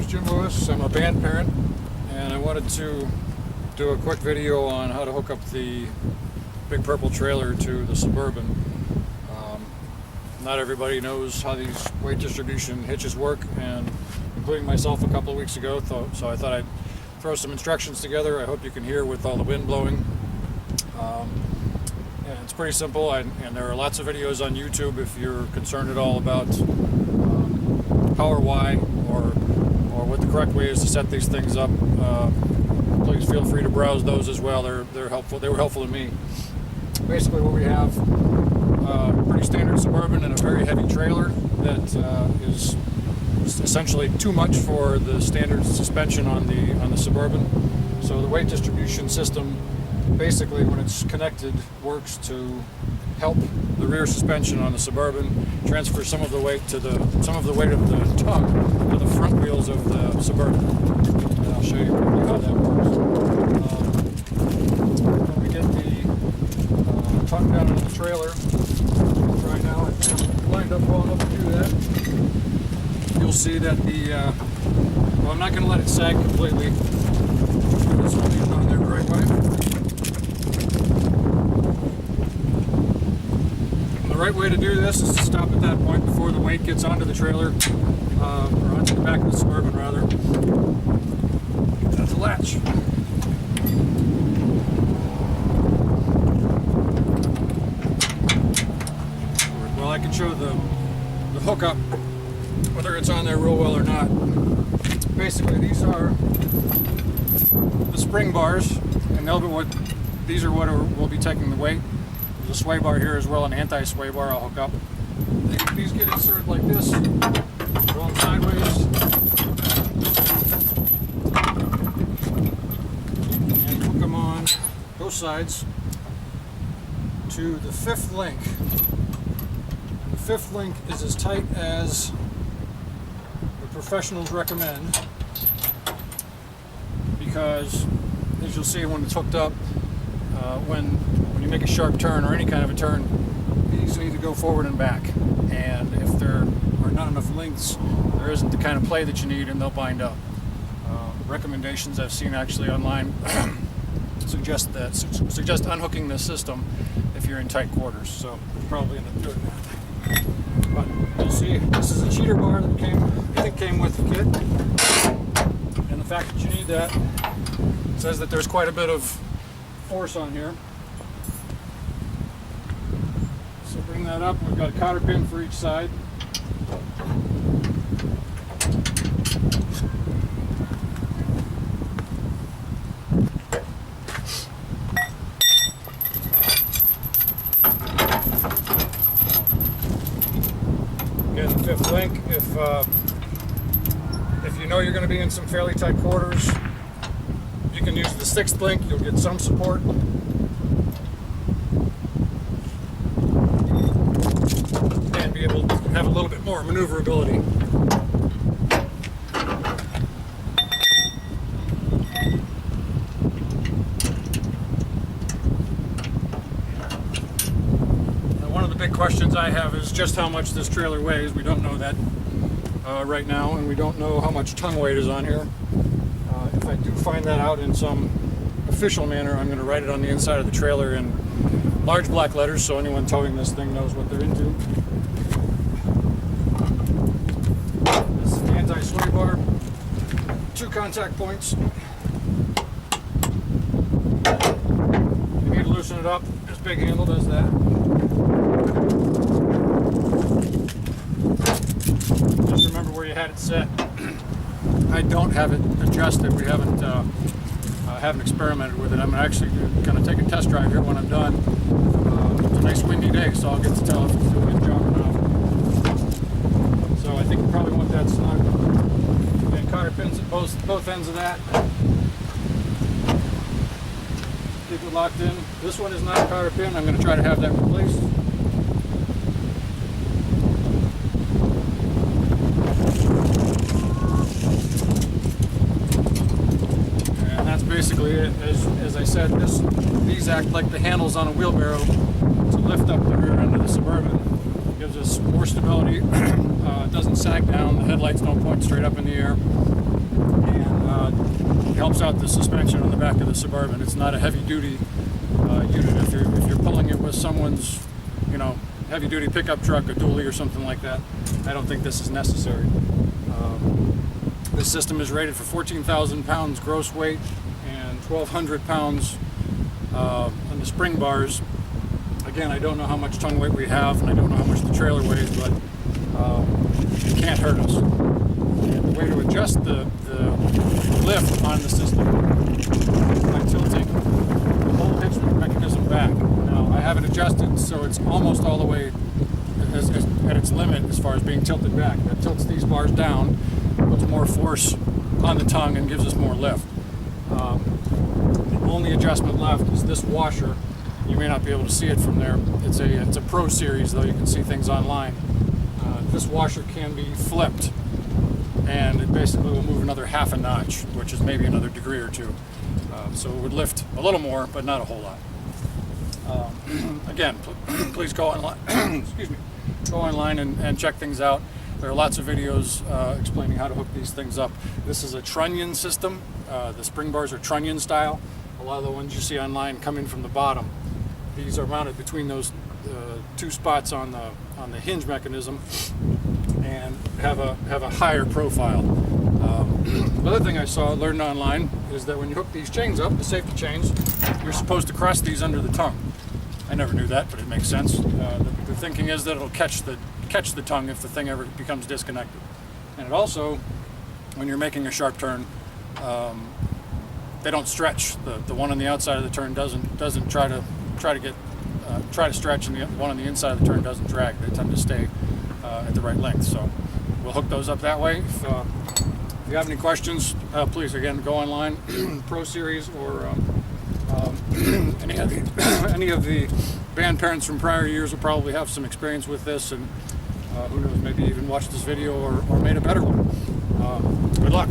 Jim Lewis. I'm a band parent, and I wanted to do a quick video on how to hook up the big purple trailer to the Suburban. Not everybody knows how these weight distribution hitches work, and including myself a couple of weeks ago, so I thought I'd throw some instructions together. I hope you can hear with all the wind blowing. And it's pretty simple, and there are lots of videos on YouTube if you're concerned at all about power why or what the correct way is to set these things up. Please feel free to browse those as well. They're helpful. They were helpful to me. Basically, what we have a pretty standard Suburban and a very heavy trailer that is essentially too much for the standard suspension on the Suburban. So the weight distribution system, basically, when it's connected, works to help the rear suspension on the Suburban transfer some of the weight of the tongue to the front wheels of the Suburban. And I'll show you quickly how that works. When we get the tongue down into the trailer, right now it's lined up well enough to do that. You'll see that well, I'm not going to let it sag completely. This will be on there the right way. The right way to do this is to stop at that point before the weight gets onto the trailer, or onto the back of the Suburban rather. That's a latch. Well, I can show the hookup, whether it's on there real well or not. Basically, these are the spring bars, and these are what will be taking the weight. There's a sway bar here as well, an anti-sway bar I'll hook up. These get inserted like this, going sideways, and hook them on both sides to the fifth link. And the fifth link is as tight as the professionals recommend, because as you'll see when it's hooked up, when you make a sharp turn or any kind of a turn, these need to go forward and back, and if there are not enough links, there isn't the kind of play that you need, and they'll bind up. Recommendations I've seen actually online suggest unhooking the system if you're in tight quarters, so we'll probably end up doing that. But you'll see this is a cheater bar that came with the kit, and the fact that you need that says that there's quite a bit of force on here. So bring that up. We've got a cotter pin for each side. Again, the fifth link. If you know you're going to be in some fairly tight quarters, you can use the sixth link. You'll get some support. And be able to have a little bit more maneuverability. Now, one of the big questions I have is just how much this trailer weighs. We don't know that right now, and we don't know how much tongue weight is on here. If I do find that out in some official manner, I'm going to write it on the inside of the trailer in large black letters so anyone towing this thing knows what they're into. This is the anti-sway bar. 2 contact points. You need to loosen it up. This big handle does that. Just remember where you had it set. I don't have it adjusted. We haven't experimented with it. I'm actually going to take a test drive here when I'm done. It's a nice windy day, so I'll get to tell if it's doing its job or not. So I think you probably want that snug. And cotter pins at both ends of that. Keep it locked in. This one is not a cotter pin. I'm going to try to have that replaced. Basically it. As I said, these act like the handles on a wheelbarrow to lift up the rear end of the Suburban. Gives us more stability. It doesn't sag down. The headlights don't point straight up in the air. and it helps out the suspension on the back of the Suburban. It's not a heavy-duty unit. If you're pulling it with someone's, heavy-duty pickup truck, a dually or something like that, I don't think this is necessary. This system is rated for 14,000 pounds gross weight and 1,200 pounds on the spring bars. Again, I don't know how much tongue weight we have, and I don't know how much the trailer weighs, but it can't hurt us. And the way to adjust the lift on the system is by tilting the whole hitch mechanism back. Now, I have it adjusted so it's almost all the way at its limit as far as being tilted back. That tilts these bars down, puts more force on the tongue, and gives us more lift. The only adjustment left is this washer. You may not be able to see it from there. It's a Pro Series, though you can see things online. This washer can be flipped, and it basically will move another half a notch, which is maybe another degree or two. So it would lift a little more, but not a whole lot. Again, please go online. Excuse me. Go online and check things out. There are lots of videos explaining how to hook these things up. This is a trunnion system. The spring bars are trunnion style. A lot of the ones you see online come in from the bottom. These are mounted between those two spots on the hinge mechanism and have a higher profile. The other thing I learned online is that when you hook these chains up, the safety chains, you're supposed to cross these under the tongue. I never knew that, but it makes sense. The thinking is that it'll catch the tongue if the thing ever becomes disconnected. And it also, when you're making a sharp turn, they don't stretch. The one on the outside of the turn doesn't try to stretch, and the one on the inside of the turn doesn't drag. They tend to stay at the right length. So we'll hook those up that way. If you have any questions, please again go online, Pro Series or any of the band parents from prior years will probably have some experience with this, and who knows, maybe even watched this video or made a better one. Good luck.